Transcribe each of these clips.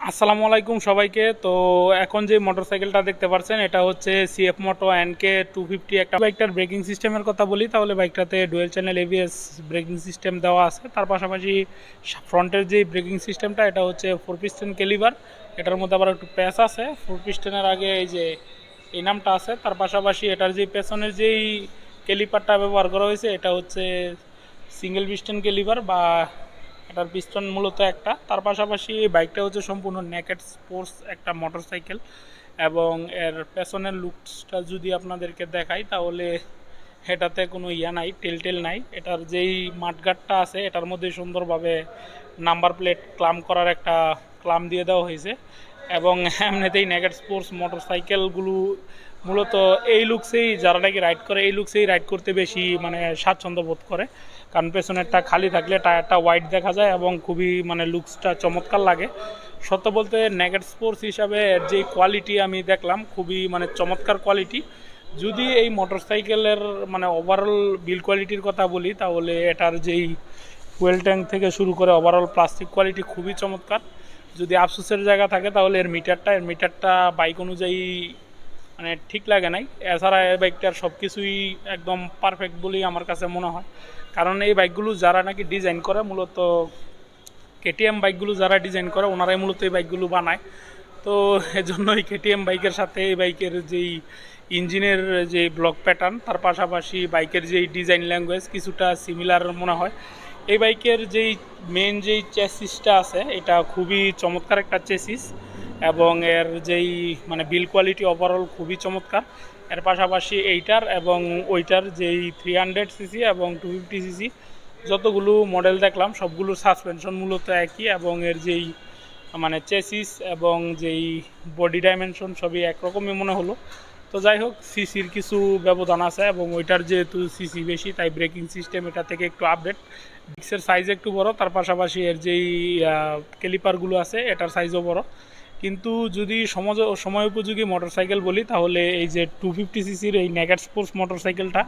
আসসালামু আলাইকুম সবাইকে। তো এখন যে মোটরসাইকেলটা দেখতে পাচ্ছেন এটা হচ্ছে সিএফ মোটো এনকে 250। একটা বাইকটার ব্রেকিং সিস্টেমের কথা বলি তাহলে বাইকটাতে dual channel ABS braking system দেওয়া আছে। তার পাশাপাশি ফ্রন্টের যে ব্রেকিং সিস্টেমটা এটা হচ্ছে 4 পিস্টন ক্যালিবার। এটার মধ্যে আবার একটু প্যাচ আছে। 4 পিস্টনের আগে এই যে এই নামটা আছে। তার পাশাপাশি এটার যে পেছনের যেই ক্যালিপারটা ব্যবহার করা হয়েছে এটা হচ্ছে সিঙ্গেল পিস্টন ক্যালিবার বা এটার পিস্টন মূলত একটা। তার পাশাপাশি এই বাইকটা হচ্ছে সম্পূর্ণ নেকেড স্পোর্টস একটা মোটরসাইকেল এবং এর পেছনের লুকসটা যদি আপনাদেরকে দেখাই তাহলে এটাতে কোনো নাই, টেল নাই। এটার যেই মাঠগাটটা আছে এটার মধ্যে সুন্দরভাবে নাম্বার প্লেট ক্লাম করার একটা ক্লাম দিয়ে দেওয়া হয়েছে এবং এমনিতেই নেকেড স্পোর্টস মোটরসাইকেলগুলো মূলত এই লুকসেই যারা নাকি রাইড করে এই লুকসেই রাইড করতে বেশি স্বাচ্ছন্দ্য বোধ করে, কারণ পেছনেরটা খালি থাকলে টায়ারটা হোয়াইট দেখা যায় এবং খুবই লুকসটা চমৎকার লাগে। সত্য বলতে নেকেড স্পোর্টস হিসাবে এর যে কোয়ালিটি আমি দেখলাম খুবই চমৎকার কোয়ালিটি। যদি এই মোটরসাইকেলের ওভারঅল বিল কোয়ালিটির কথা বলি তাহলে এটার যেই ফুয়েল ট্যাঙ্ক থেকে শুরু করে ওভারঅল প্লাস্টিক কোয়ালিটি খুবই চমৎকার। যদি আফসোসের জায়গা থাকে তাহলে এর মিটারটা বাইক অনুযায়ী ঠিক লাগে নাই। এছাড়া এই বাইকটার সব কিছুই একদম পারফেক্ট বলেই আমার কাছে মনে হয়, কারণ এই বাইকগুলো যারা নাকি ডিজাইন করে মূলত কেটিএম বাইকগুলো যারা ডিজাইন করে ওনারাই মূলত এই বাইকগুলো বানায়। তো এজন্যই কেটিএম বাইকের সাথে এই বাইকের যেই ইঞ্জিনের যে ব্লক প্যাটার্ন তার পাশাপাশি বাইকের যেই ডিজাইন ল্যাঙ্গুয়েজ কিছুটা সিমিলার মনে হয়। এই বাইকের যেই মেন যেই চেসিসটা আছে এটা খুবই চমৎকার একটা চেসিস এবং এর যেই বিল কোয়ালিটি ওভারঅল খুবই চমৎকার। এর পাশাপাশি এইটার এবং ওইটার যেই 300 সিসি এবং 250 সিসি যতগুলো মডেল দেখলাম সবগুলোর সাসপেনশন মূলত একই এবং এর যেই চেসিস এবং যেই বডি ডাইমেনশন সবই একরকমই মনে হলো। তো যাই হোক, সিসির কিছু ব্যবধান আছে এবং ওইটার যেহেতু সিসি বেশি তাই ব্রেকিং সিস্টেম এটা থেকে একটু আপডেট। ডিস্কের সাইজ একটু বড়, তার পাশাপাশি এর যেই ক্যালিপারগুলো আছে এটার সাইজও বড়। কিন্তু যদি সময় উপযোগী মোটরসাইকেল বলি তাহলে এই যে 250 সিসির এই নেকেড স্পোর্টস মোটরসাইকেলটা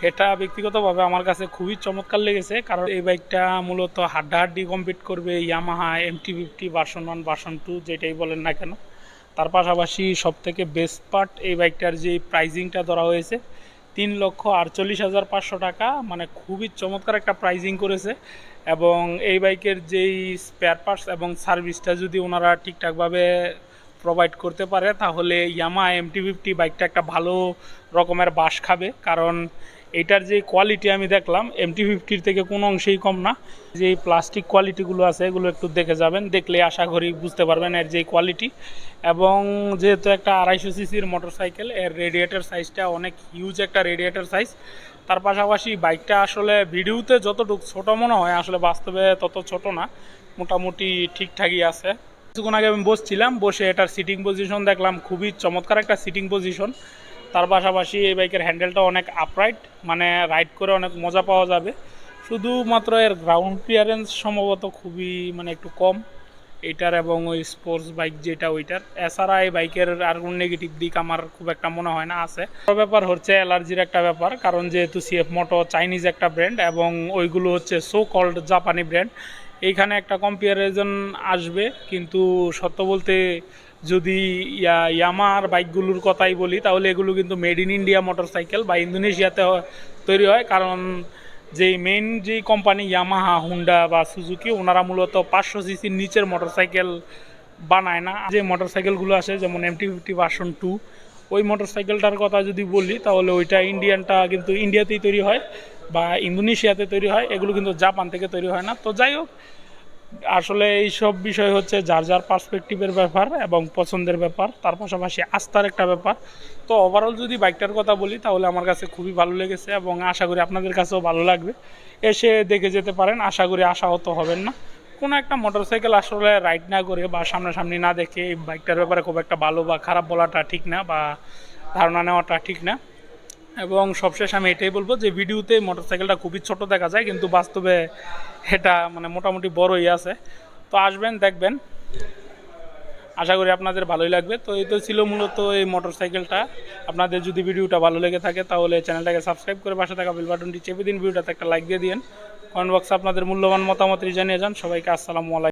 এটা ব্যক্তিগতভাবে আমার কাছে খুবই চমৎকার লেগেছে, কারণ এই বাইকটা মূলত হাড্ডাহাড্ডি কম্পিট করবে ইয়ামাহা MT-50 ভার্সন 1 ভার্সন 2 যেটাই বলেন না কেন। তার পাশাপাশি সবথেকে বেস্ট পার্ট এই বাইকটার যে প্রাইজিংটা ধরা হয়েছে 3,48,500 টাকা, খুবই চমৎকার একটা প্রাইজিং করেছে। এবং এই বাইকের যেই স্পেয়ার পার্টস এবং সার্ভিসটা যদি ওনারা ঠিকঠাকভাবে প্রোভাইড করতে পারে তাহলে ইয়ামাহা MT-50 বাইকটা একটা ভালো রকমের বাস খাবে, কারণ এইটার যে কোয়ালিটি আমি দেখলাম MT-50 থেকে কোনো অংশেই কম না। যে প্লাস্টিক কোয়ালিটিগুলো আছে এগুলো একটু দেখে যাবেন, দেখলে আশা করি বুঝতে পারবেন এর যে কোয়ালিটি। এবং যেহেতু একটা 250 সিসির মোটরসাইকেল এর রেডিয়েটর সাইজটা অনেক হিউজ একটা রেডিয়েটর সাইজ। তার পাশাপাশি বাইকটা আসলে ভিডিওতে যতটুকু ছোট মনে হয় আসলে বাস্তবে তত ছোট না, মোটামুটি ঠিকঠাকই আছে। কিছুক্ষণ আগে আমি বসছিলাম, বসে এটার সিটিং পজিশন দেখলাম খুবই চমৎকার একটা সিটিং পজিশন। তার পাশাপাশি এই বাইকের হ্যান্ডেলটা অনেক আপরাইট, রাইড করে অনেক মজা পাওয়া যাবে। শুধুমাত্র এর গ্রাউন্ড ক্লিয়ারেন্স সম্ভবত খুবই একটু কম এইটার এবং ওই স্পোর্টস বাইক যেটা ওইটার। এছাড়া এই বাইকের আর কোনো নেগেটিভ দিক আমার খুব একটা মনে হয় না আছে। ব্যাপার হচ্ছে অ্যালার্জির একটা ব্যাপার, কারণ যেহেতু সিএফ মোটো চাইনিজ একটা ব্র্যান্ড এবং ওইগুলো হচ্ছে সো কল্ড জাপানি ব্র্যান্ড, এইখানে একটা কম্পারিজন আসবে। কিন্তু সত্য বলতে যদি ইয়ামাহার বাইকগুলোর কথাই বলি তাহলে এগুলো কিন্তু মেড ইন ইন্ডিয়া মোটরসাইকেল বা ইন্দোনেশিয়াতে তৈরি হয়, কারণ যেই মেইন যেই কোম্পানি ইয়ামাহা, হুন্ডা বা সুজুকি ওনারা মূলত 500 সিসির নিচের মোটরসাইকেল বানায় না। যে মোটরসাইকেলগুলো আসে যেমন MT-50 ভার্সন 2 ওই মোটরসাইকেলটার কথা যদি বলি তাহলে ওইটা ইন্ডিয়ানটা কিন্তু ইন্ডিয়াতেই তৈরি হয় বা ইন্দোনেশিয়াতে তৈরি হয়, এগুলো কিন্তু জাপান থেকে তৈরি হয় না। তো যাই হোক, আসলে এইসব বিষয় হচ্ছে যার যার পার্সপেক্টিভের ব্যাপার এবং পছন্দের ব্যাপার, তার পাশাপাশি আস্থার একটা ব্যাপার। তো ওভারঅল যদি বাইকটার কথা বলি তাহলে আমার কাছে খুবই ভালো লেগেছে এবং আশা করি আপনাদের কাছেও ভালো লাগবে। এসে দেখে যেতে পারেন, আশা করি আশাহত হবেন না। কোনো একটা মোটরসাইকেল আসলে রাইড না করে বা সামনাসামনি না দেখে এই বাইকটার ব্যাপারে খুব একটা ভালো বা খারাপ বলাটা ঠিক না বা ধারণা নেওয়াটা ঠিক না। এবং সবশেষ আমি এটাই বলবো যে ভিডিওতে মোটরসাইকেলটা খুবই ছোট দেখা যায় কিন্তু বাস্তবে এটা মোটামুটি বড়ই আছে। তো আসবেন, দেখবেন, আশা করি আপনাদের ভালোই লাগবে। তো এই তো ছিল মূলত এই মোটরসাইকেলটা। আপনাদের যদি ভিডিওটা ভালো লেগে থাকে তাহলে চ্যানেলটাকে সাবস্ক্রাইব করে পাশে থাকা বেল বাটনটি চেপে দিন, ভিডিওটাতে একটা লাইক দিয়ে দিন, কমেন্ট বক্সে আপনাদের মূল্যবান মতামত জানিয়ে যান। সবাইকে আসসালামু আলাইকুম।